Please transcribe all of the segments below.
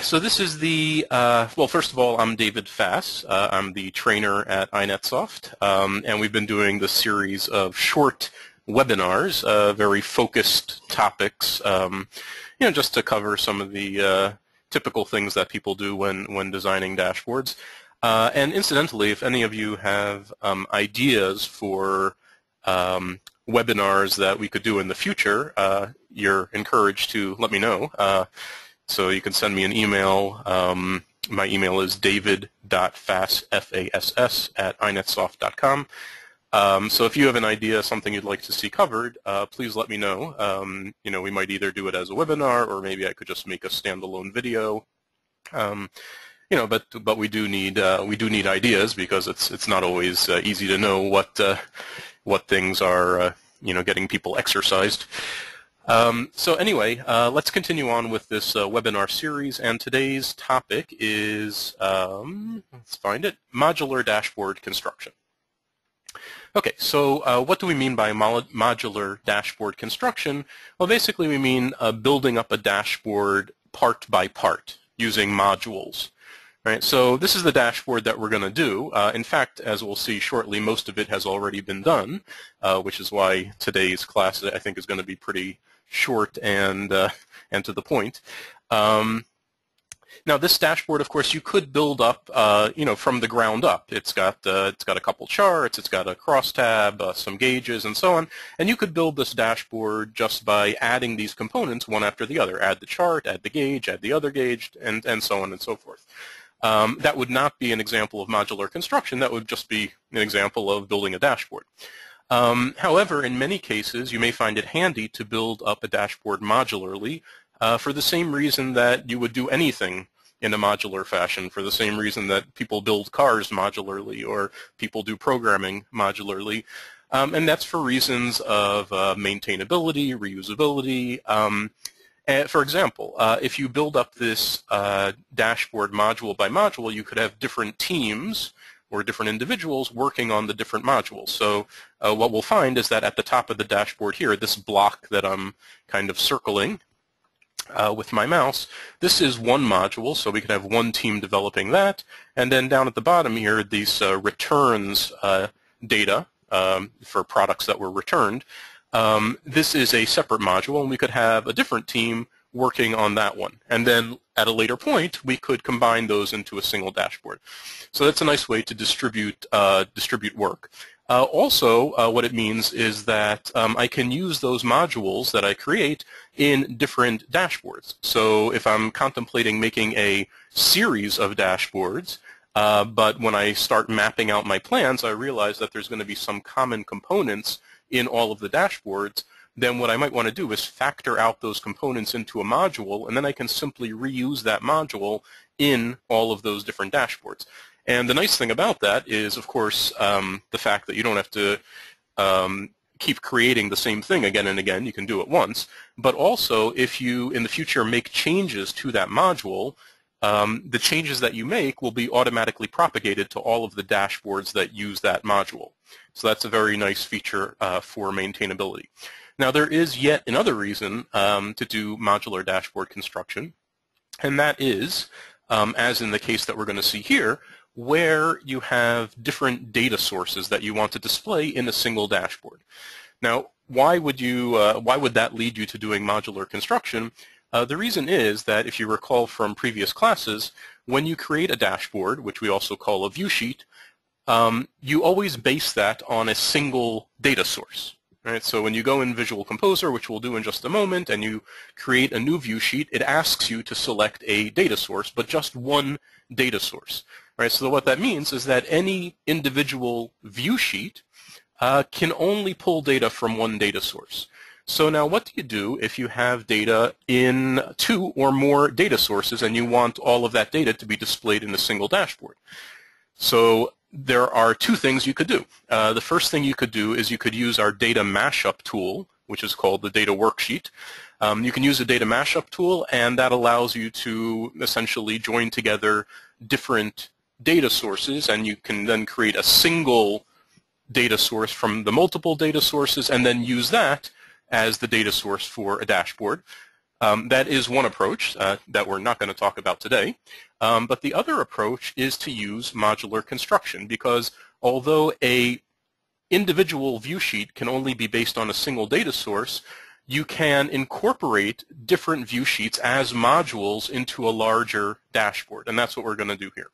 So this is the, well, first of all, I'm David Fass. I'm the trainer at iNetSoft, and we've been doing this series of short webinars, very focused topics, just to cover some of the typical things that people do when designing dashboards. And incidentally, if any of you have ideas for webinars that we could do in the future, you're encouraged to let me know. So you can send me an email. My email is david.fass@inetsoft.com. So if you have an idea, something you'd like to see covered, please let me know. We might either do it as a webinar, or maybe I could just make a standalone video. But we do need ideas, because it's not always easy to know what things are getting people exercised. So anyway, let's continue on with this webinar series, and today's topic is, let's find it, modular dashboard construction. Okay, so what do we mean by modular dashboard construction? Well, basically we mean building up a dashboard part by part using modules. Right, so this is the dashboard that we're going to do. In fact, as we'll see shortly, most of it has already been done, which is why today's class, I think, is going to be pretty short and to the point. Now, this dashboard, of course, you could build up, from the ground up. It's got a couple charts, it's got a crosstab, some gauges, and so on. And you could build this dashboard just by adding these components one after the other. Add the chart, add the gauge, add the other gauge, and so on and so forth. That would not be an example of modular construction. That would just be an example of building a dashboard. However, in many cases, you may find it handy to build up a dashboard modularly for the same reason that you would do anything in a modular fashion, for the same reason that people build cars modularly or people do programming modularly. And that's for reasons of maintainability, reusability. For example, if you build up this dashboard module by module, you could have different teams or different individuals working on the different modules. So what we'll find is that at the top of the dashboard here, this block that I'm kind of circling with my mouse, this is one module, so we could have one team developing that. And then down at the bottom here, these returns data for products that were returned. This is a separate module, and we could have a different team working on that one. And then at a later point, we could combine those into a single dashboard. So that's a nice way to distribute work. Also, what it means is that I can use those modules that I create in different dashboards. So if I'm contemplating making a series of dashboards, but when I start mapping out my plans, I realize that there's going to be some common components in all of the dashboards, then what I might want to do is factor out those components into a module, and then I can simply reuse that module in all of those different dashboards. And the nice thing about that is, of course, the fact that you don't have to keep creating the same thing again and again. You can do it once. But also, if you, in the future, make changes to that module, the changes that you make will be automatically propagated to all of the dashboards that use that module. So that's a very nice feature for maintainability. Now, there is yet another reason to do modular dashboard construction, and that is, as in the case that we're going to see here, where you have different data sources that you want to display in a single dashboard. Now, why would that lead you to doing modular construction? The reason is that, if you recall from previous classes, when you create a dashboard, which we also call a view sheet, you always base that on a single data source. Right? So when you go in Visual Composer, which we'll do in just a moment, and you create a new view sheet, it asks you to select a data source, but just one data source. Right? So what that means is that any individual view sheet can only pull data from one data source. So now what do you do if you have data in 2 or more data sources and you want all of that data to be displayed in a single dashboard? So there are 2 things you could do. The first thing you could do is you could use our data mashup tool, which is called the data worksheet. You can use a data mashup tool, and that allows you to essentially join together different data sources, and you can then create a single data source from the multiple data sources and then use that as the data source for a dashboard. That is one approach that we're not going to talk about today. But the other approach is to use modular construction, because although a individual view sheet can only be based on a single data source, you can incorporate different view sheets as modules into a larger dashboard, and that's what we're going to do here.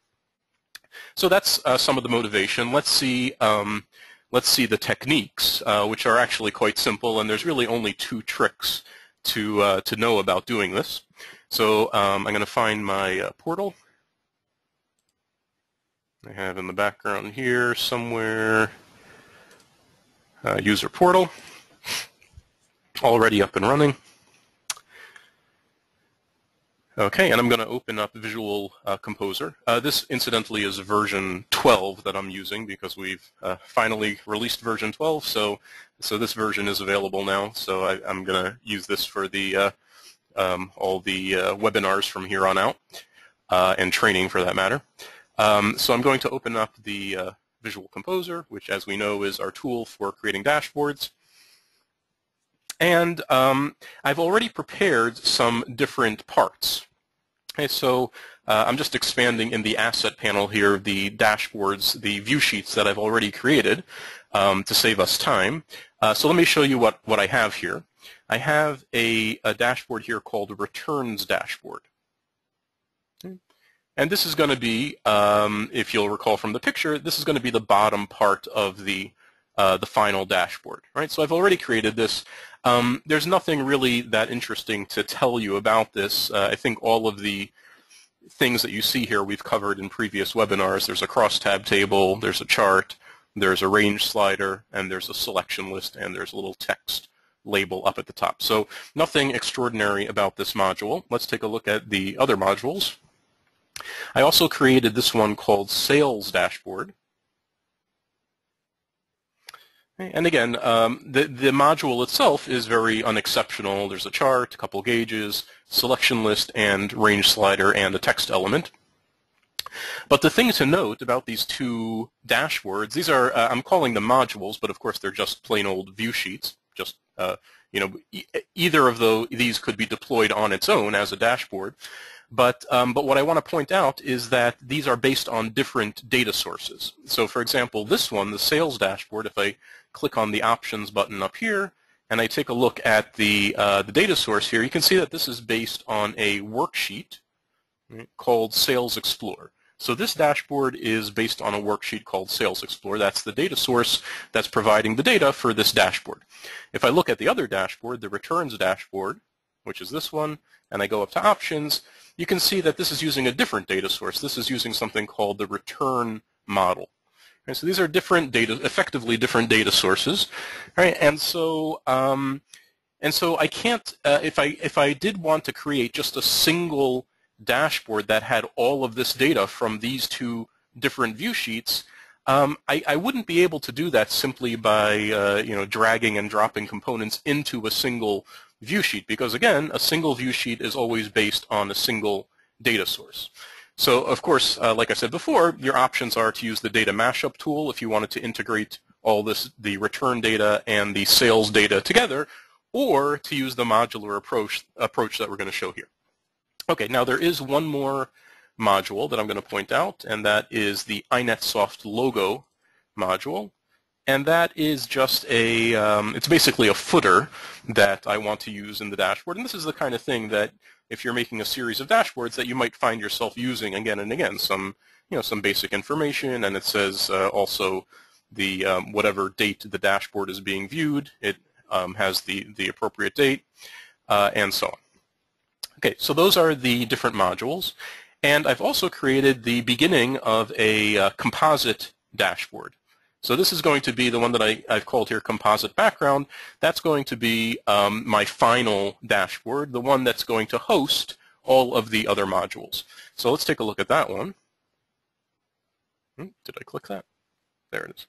So that's some of the motivation. Let's see the techniques, which are actually quite simple, and there's really only two tricks to know about doing this. So I'm going to find my portal. I have in the background here somewhere user portal, already up and running. Okay, and I'm going to open up Visual Composer. This, incidentally, is version 12 that I'm using, because we've finally released version 12, so this version is available now. So I'm going to use this for the all the webinars from here on out, and training for that matter. So I'm going to open up the Visual Composer, which, as we know, is our tool for creating dashboards. And I've already prepared some different parts. Okay, so I'm just expanding in the Asset panel here the dashboards, the view sheets that I've already created to save us time. So let me show you what I have here. I have a dashboard here called Returns Dashboard. And this is going to be, if you'll recall from the picture, this is going to be the bottom part of the final dashboard, right? So I've already created this. There's nothing really that interesting to tell you about this. I think all of the things that you see here we've covered in previous webinars. There's a crosstab table, there's a chart, there's a range slider, and there's a selection list, and there's a little text label up at the top. So nothing extraordinary about this module. Let's take a look at the other modules. I also created this one called Sales Dashboard. And again, the module itself is very unexceptional. There's a chart, a couple gauges, selection list, and range slider, and a text element. But the thing to note about these two dashboards, these are, I'm calling them modules, but of course they're just plain old view sheets. Just, you know, either of these could be deployed on its own as a dashboard. But what I want to point out is that these are based on different data sources. So for example, this one, the sales dashboard, if I click on the options button up here and I take a look at the data source here, you can see that this is based on a worksheet called Sales Explorer. So this dashboard is based on a worksheet called Sales Explorer. That's the data source that's providing the data for this dashboard. If I look at the other dashboard, the returns dashboard, which is this one, and I go up to options, you can see that this is using a different data source. This is using something called the return model. Right, so these are different data, effectively different data sources. Right, and so I can't, if I did want to create just a single dashboard that had all of this data from these two different view sheets, I wouldn't be able to do that simply by you know, dragging and dropping components into a single view sheet, because again, a single view sheet is always based on a single data source. So of course, like I said before, your options are to use the data mashup tool if you wanted to integrate all this, the return data and the sales data together, or to use the modular approach that we're going to show here. Okay, now there is one more module that I'm going to point out, and that is the iNetSoft logo module. And that is just a, it's basically a footer that I want to use in the dashboard. And this is the kind of thing that if you're making a series of dashboards that you might find yourself using again and again. Some, you know, some basic information, and it says also the whatever date the dashboard is being viewed. It has the appropriate date, and so on. Okay, so those are the different modules. And I've also created the beginning of a composite dashboard. So this is going to be the one that I've called here Composite Background. That's going to be my final dashboard, the one that's going to host all of the other modules. So let's take a look at that one. Did I click that? There it is.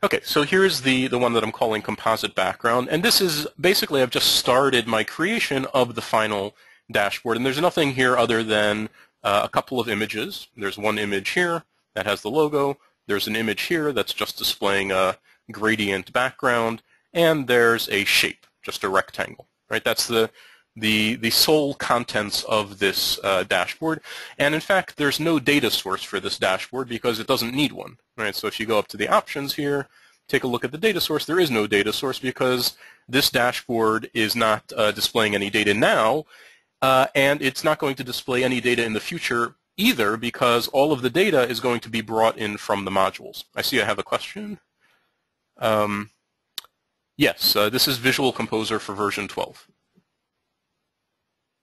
Okay, so here's the one that I'm calling Composite Background. And this is basically, I've just started my creation of the final dashboard. And there's nothing here other than a couple of images. There's one image here that has the logo. There's an image here that's just displaying a gradient background, and there's a shape, just a rectangle, right? That's the the sole contents of this dashboard. And in fact, there's no data source for this dashboard because it doesn't need one. Right? So if you go up to the options here, take a look at the data source, there is no data source because this dashboard is not displaying any data now, and it's not going to display any data in the future either because all of the data is going to be brought in from the modules. I see I have a question. Yes, this is Visual Composer for version 12.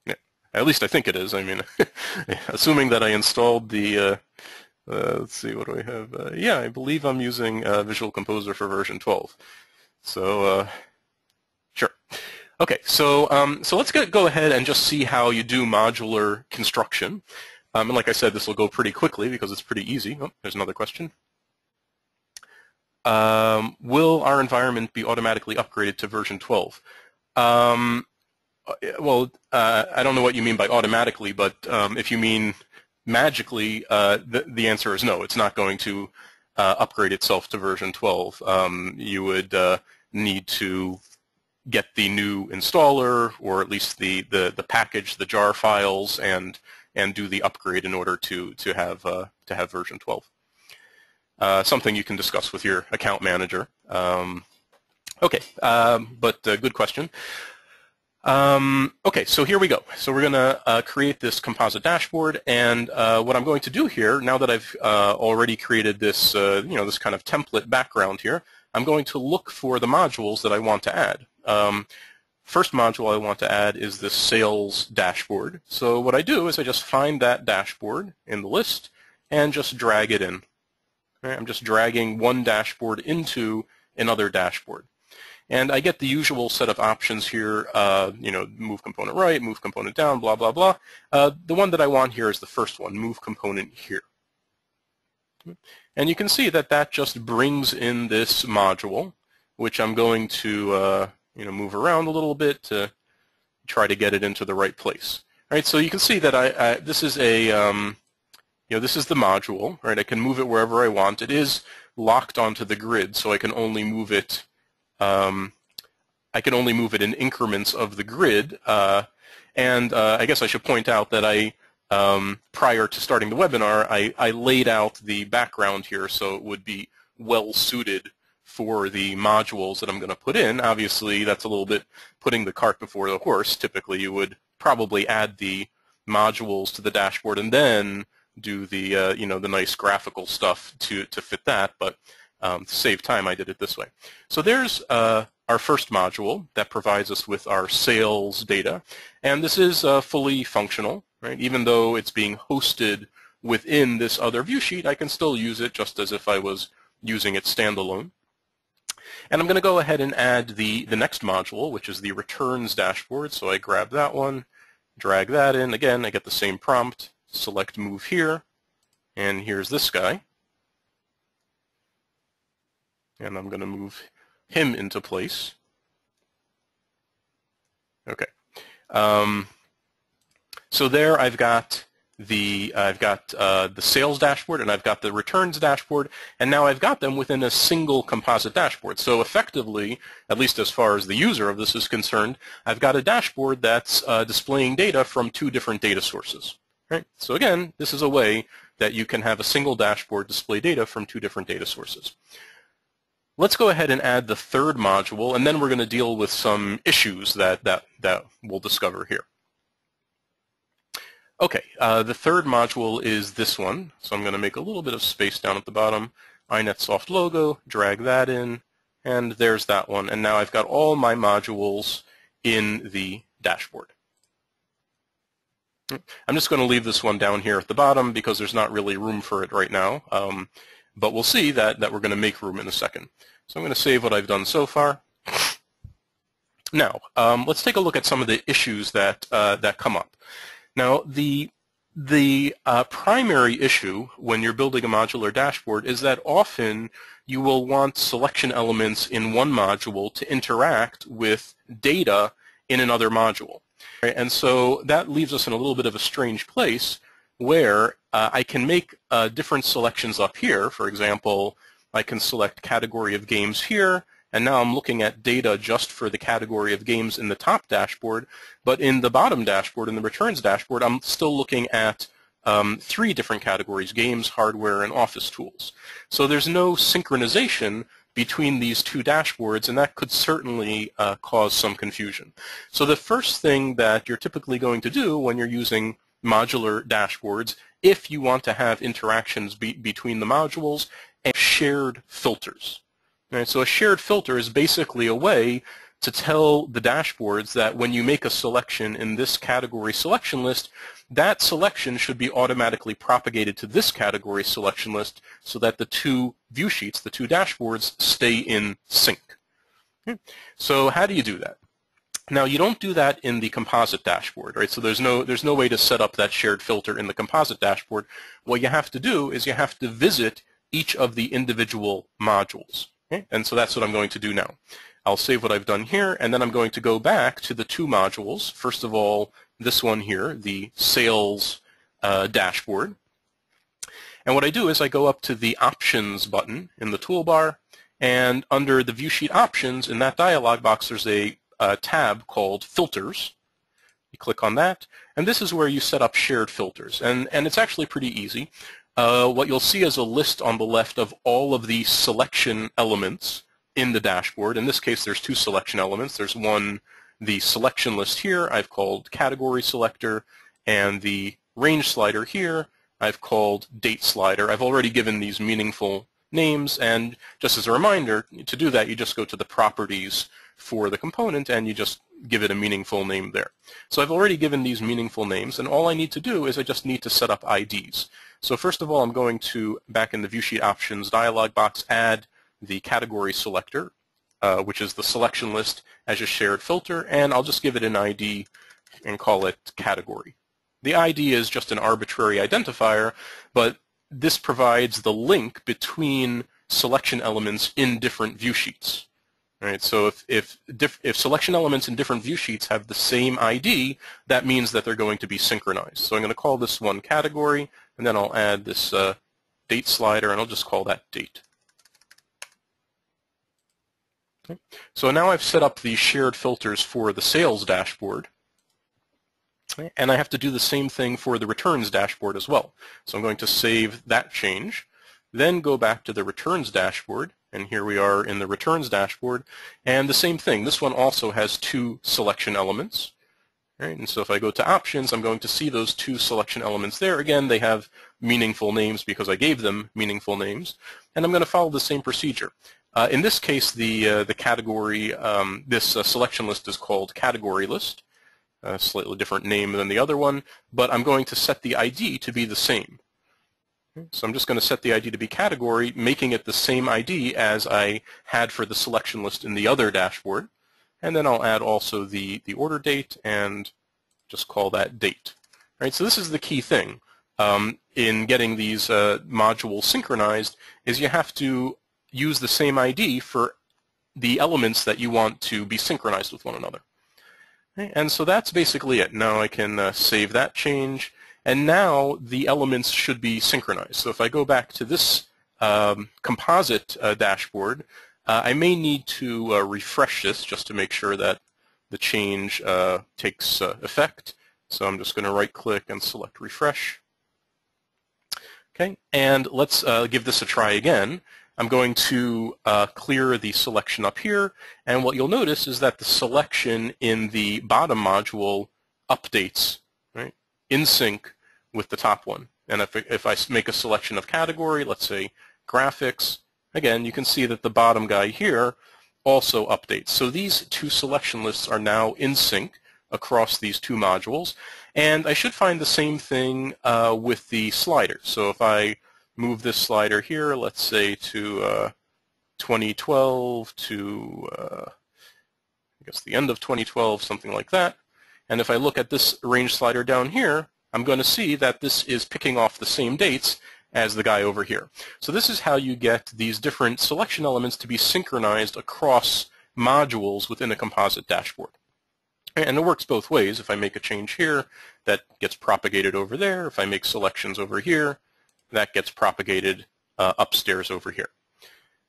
Yeah, at least I think it is. I mean, assuming that I installed the, let's see, what do I have? Yeah, I believe I'm using Visual Composer for version 12. So, sure. Okay, so so let's go ahead and just see how you do modular construction. And like I said, this will go pretty quickly because it's pretty easy. Oh, there's another question. Will our environment be automatically upgraded to version 12? Well, I don't know what you mean by automatically, but if you mean magically, the answer is no. It's not going to upgrade itself to version 12. You would need to get the new installer, or at least the package, the jar files, and do the upgrade in order to have version 12. Something you can discuss with your account manager. Okay, but good question. Okay, so here we go. So we're going to create this composite dashboard, and what I'm going to do here, now that I've already created this, this kind of template background here, I'm going to look for the modules that I want to add. First module I want to add is this sales dashboard. So what I do is I just find that dashboard in the list and just drag it in. Right, I'm just dragging one dashboard into another dashboard. And I get the usual set of options here, move component right, move component down, blah, blah, blah. The one that I want here is the first one, move component here. And you can see that that just brings in this module, which I'm going to move around a little bit to try to get it into the right place. All right, so you can see that this is a this is the module, right? I can move it wherever I want. It is locked onto the grid, so I can only move it. In increments of the grid. And I guess I should point out that prior to starting the webinar, I laid out the background here so it would be well suited for the modules that I'm going to put in. Obviously, that's a little bit putting the cart before the horse. Typically, you would probably add the modules to the dashboard and then do the the nice graphical stuff to fit that, but to save time I did it this way. So there's our first module that provides us with our sales data, and this is fully functional, right? Even though it's being hosted within this other view sheet, I can still use it just as if I was using it standalone. And I'm going to go ahead and add the next module, which is the returns dashboard. So I grab that one, drag that in. Again, I get the same prompt. Select move here, and here's this guy. And I'm going to move him into place. Okay. So there I've got the sales dashboard and I've got the returns dashboard, and now I've got them within a single composite dashboard. So effectively, at least as far as the user of this is concerned, I've got a dashboard that's displaying data from two different data sources. Right? So again, this is a way that you can have a single dashboard display data from two different data sources. Let's go ahead and add the third module, and then we're going to deal with some issues that we'll discover here. Okay, the third module is this one. So I'm going to make a little bit of space down at the bottom. iNetSoft logo, drag that in, and there's that one. And now I've got all my modules in the dashboard. I'm just going to leave this one down here at the bottom because there's not really room for it right now. But we'll see that we're going to make room in a second. So I'm going to save what I've done so far. Now, let's take a look at some of the issues that come up. Now, the primary issue when you're building a modular dashboard is that often you will want selection elements in one module to interact with data in another module. Right? And so that leaves us in a little bit of a strange place where I can make different selections up here. For example, I can select category of games here, and now I'm looking at data just for the category of games in the top dashboard, but in the bottom dashboard, in the returns dashboard, I'm still looking at 3 different categories: games, hardware, and office tools. So there's no synchronization between these 2 dashboards, and that could certainly cause some confusion. So the first thing that you're typically going to do when you're using modular dashboards, if you want to have interactions between the modules, and shared filters. Right? So a shared filter is basically a way to tell the dashboards that when you make a selection in this category selection list, that selection should be automatically propagated to this category selection list so that the 2 view sheets, the 2 dashboards, stay in sync. Okay. So how do you do that? Now, you don't do that in the composite dashboard, right? So there's no way to set up that shared filter in the composite dashboard. What you have to do is you have to visit each of the individual modules. Okay? And so that's what I'm going to do now. I'll save what I've done here, and then I'm going to go back to the 2 modules. First of all, this one here, the sales dashboard. And what I do is I go up to the Options button in the toolbar, and under the View Sheet Options, in that dialog box, there's a tab called Filters. You click on that, and this is where you set up shared filters. And it's actually pretty easy. What you'll see is a list on the left of all of the selection elements in the dashboard. In this case, there's 2 selection elements. There's one, the selection list here, I've called Category Selector, and the range slider here, I've called Date Slider. I've already given these meaningful names, and just as a reminder, to do that, you just go to the properties for the component, and you just give it a meaningful name there. So I've already given these meaningful names, and all I need to do is I just need to set up IDs. So first of all, I'm going to, back in the View Sheet Options dialog box, add the category selector, which is the selection list, as a shared filter, and I'll just give it an ID and call it category. The ID is just an arbitrary identifier, but this provides the link between selection elements in different view sheets. Right, so if selection elements in different view sheets have the same ID, that means that they're going to be synchronized. So I'm going to call this one category, and then I'll add this date slider, and I'll just call that date. Okay. So now I've set up the shared filters for the sales dashboard, and I have to do the same thing for the returns dashboard as well. So I'm going to save that change, then go back to the returns dashboard, and here we are in the returns dashboard, and the same thing. This one also has 2 selection elements. Right? And so if I go to Options, I'm going to see those 2 selection elements there. Again, they have meaningful names because I gave them meaningful names, and I'm going to follow the same procedure. In this case, the category, this selection list is called Category List, a slightly different name than the other one, but I'm going to set the ID to be the same. So I'm just going to set the ID to be category, making it the same ID as I had for the selection list in the other dashboard. And then I'll add also the order date and just call that date. Right, so this is the key thing in getting these modules synchronized, is you have to use the same ID for the elements that you want to be synchronized with one another. Okay, and so that's basically it. Now I can save that change, and now the elements should be synchronized. So if I go back to this composite dashboard, I may need to refresh this just to make sure that the change takes effect. So I'm just going to right-click and select Refresh. Okay, and let's give this a try again. I'm going to clear the selection up here, and what you'll notice is that the selection in the bottom module updates, right, in sync with the top one. And if I make a selection of category, let's say graphics, again, you can see that the bottom guy here also updates. So these 2 selection lists are now in sync across these 2 modules, and I should find the same thing with the slider. So if I move this slider here, let's say to 2012 to, I guess, the end of 2012, something like that. And if I look at this range slider down here, I'm going to see that this is picking off the same dates as the guy over here. So this is how you get these different selection elements to be synchronized across modules within a composite dashboard. And it works both ways. If I make a change here, that gets propagated over there. If I make selections over here, that gets propagated upstairs over here.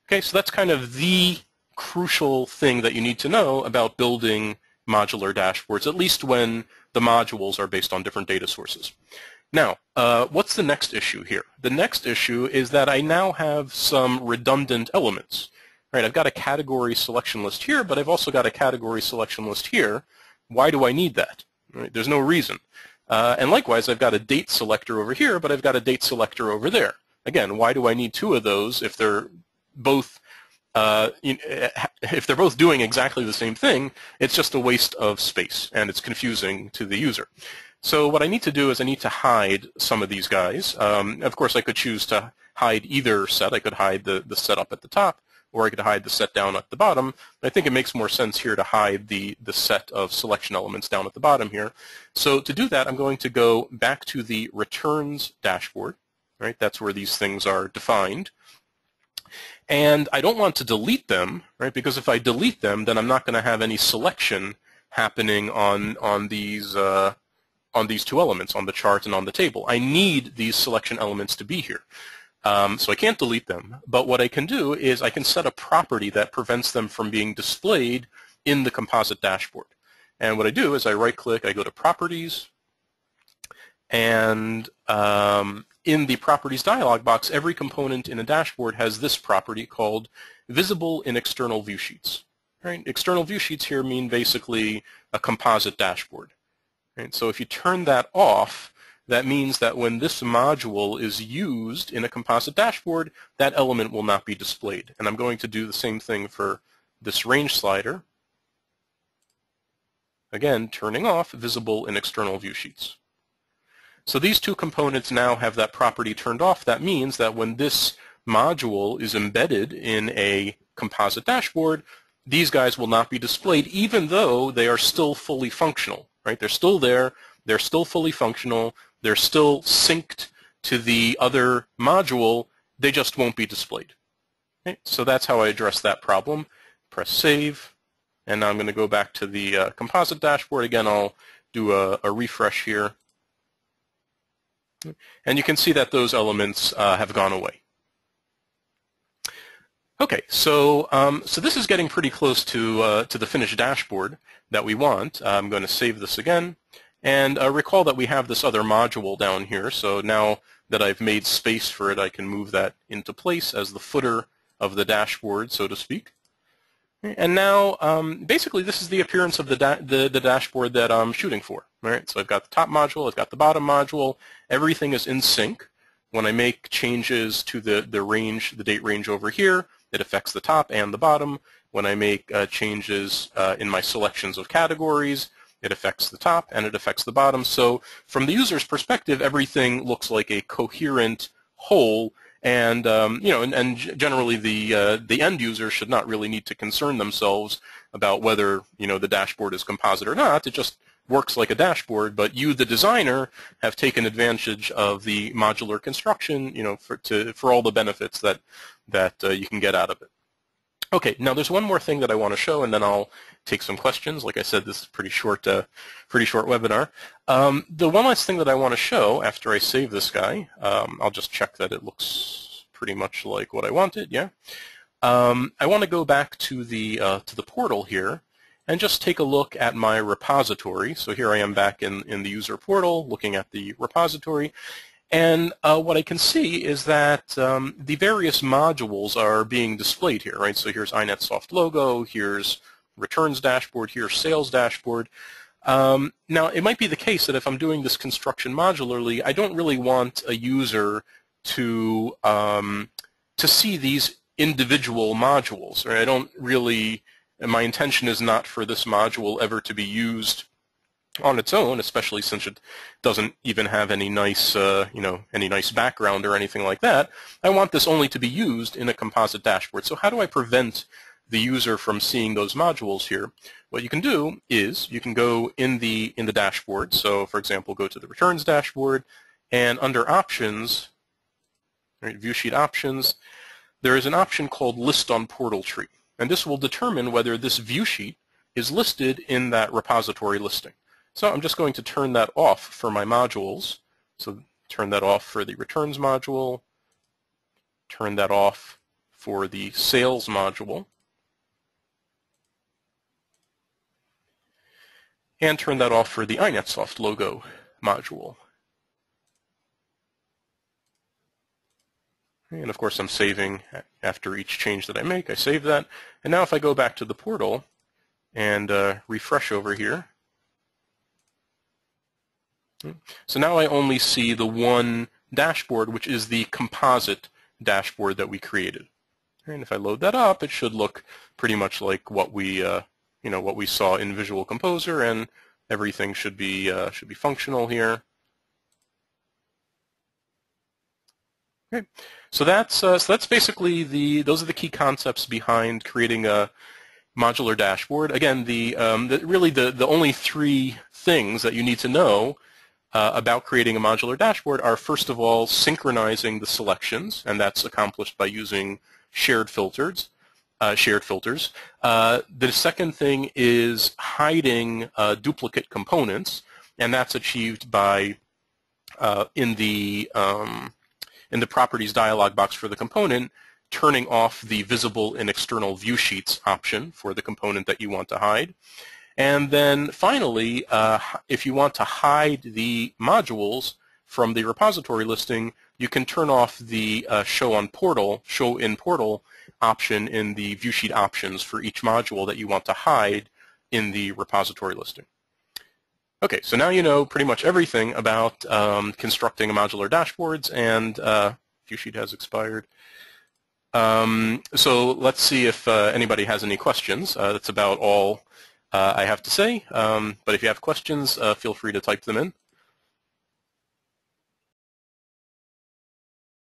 Okay, so that's kind of the crucial thing that you need to know about building modular dashboards, at least when the modules are based on different data sources. Now, what's the next issue here? The next issue is that I now have some redundant elements. Right, I've got a category selection list here, but I've also got a category selection list here. Why do I need that? Right, there's no reason. And likewise, I've got a date selector over here, but I've got a date selector over there. Again, why do I need two of those if they're both if they're both doing exactly the same thing? It's just a waste of space, and it's confusing to the user. So what I need to do is I need to hide some of these guys. Of course, I could choose to hide either set. I could hide the set up at the top, or I could hide the set down at the bottom. I think it makes more sense here to hide the set of selection elements down at the bottom here. So to do that, I'm going to go back to the returns dashboard. Right, that's where these things are defined. And I don't want to delete them, right, because if I delete them, then I'm not going to have any selection happening on these two elements, on the chart and on the table. I need these selection elements to be here. So I can't delete them, but what I can do is I can set a property that prevents them from being displayed in the composite dashboard. And what I do is I right-click, I go to Properties, and in the Properties dialog box, every component in a dashboard has this property called Visible in External View Sheets. Right? External view sheets here mean basically a composite dashboard. Right? So if you turn that off, that means that when this module is used in a composite dashboard, that element will not be displayed. And I'm going to do the same thing for this range slider. Again, turning off visible in external view sheets. So these two components now have that property turned off. That means that when this module is embedded in a composite dashboard, these guys will not be displayed, even though they are still fully functional. Right? They're still there. They're still fully functional. They're still synced to the other module. They just won't be displayed. Okay? So that's how I address that problem. Press Save. And now I'm going to go back to the composite dashboard. Again, I'll do a refresh here. And you can see that those elements have gone away. Okay, so so this is getting pretty close to the finished dashboard that we want. I'm going to save this again. And recall that we have this other module down here, so now that I've made space for it, I can move that into place as the footer of the dashboard, so to speak. And now, basically, this is the appearance of the dashboard that I'm shooting for. All right, so I've got the top module, I've got the bottom module. Everything is in sync. When I make changes to the date range over here, it affects the top and the bottom. When I make changes in my selections of categories, it affects the top and it affects the bottom. So from the user's perspective, everything looks like a coherent whole. And and generally the end user should not really need to concern themselves about whether the dashboard is composite or not. It just works like a dashboard. But you, the designer, have taken advantage of the modular construction, for all the benefits that you can get out of it. Okay, now there's one more thing that I want to show, and then I'll take some questions. Like I said, this is a pretty short webinar. The one last thing that I want to show after I save this guy, I'll just check that it looks pretty much like what I wanted. Yeah, I want to go back to the portal here and just take a look at my repository. So here I am back in the user portal, looking at the repository. And what I can see is that the various modules are being displayed here, right? So here's iNetSoft logo, here's returns dashboard, here's sales dashboard. Now, it might be the case that if I'm doing this construction modularly, I don't really want a user to see these individual modules, right? I don't really, and my intention is not for this module ever to be used on its own, especially since it doesn't even have any nice, any nice background or anything like that. I want this only to be used in a composite dashboard. So how do I prevent the user from seeing those modules here? What you can do is you can go in the dashboard. So, for example, go to the returns dashboard, and under Options, right, View Sheet Options, there is an option called List on Portal Tree, and this will determine whether this view sheet is listed in that repository listing. So I'm just going to turn that off for my modules. So turn that off for the returns module, turn that off for the sales module, and turn that off for the iNetSoft logo module. And of course I'm saving after each change that I make. I save that. And now if I go back to the portal and refresh over here, so now I only see the one dashboard, which is the composite dashboard that we created. And if I load that up, it should look pretty much like what we, what we saw in Visual Composer, and everything should be functional here. Okay, so that's basically those are the key concepts behind creating a modular dashboard. Again, really the only three things that you need to know about creating a modular dashboard are, first of all, synchronizing the selections, and that's accomplished by using shared filters. The second thing is hiding duplicate components, and that's achieved by in the properties dialog box for the component, turning off the visible in external view sheets option for the component that you want to hide. And then finally, if you want to hide the modules from the repository listing, you can turn off the show in portal option in the view sheet options for each module that you want to hide in the repository listing. Okay, so now you know pretty much everything about constructing modular dashboards, and view sheet has expired. So let's see if anybody has any questions. That's about all I have to say, but if you have questions, feel free to type them in.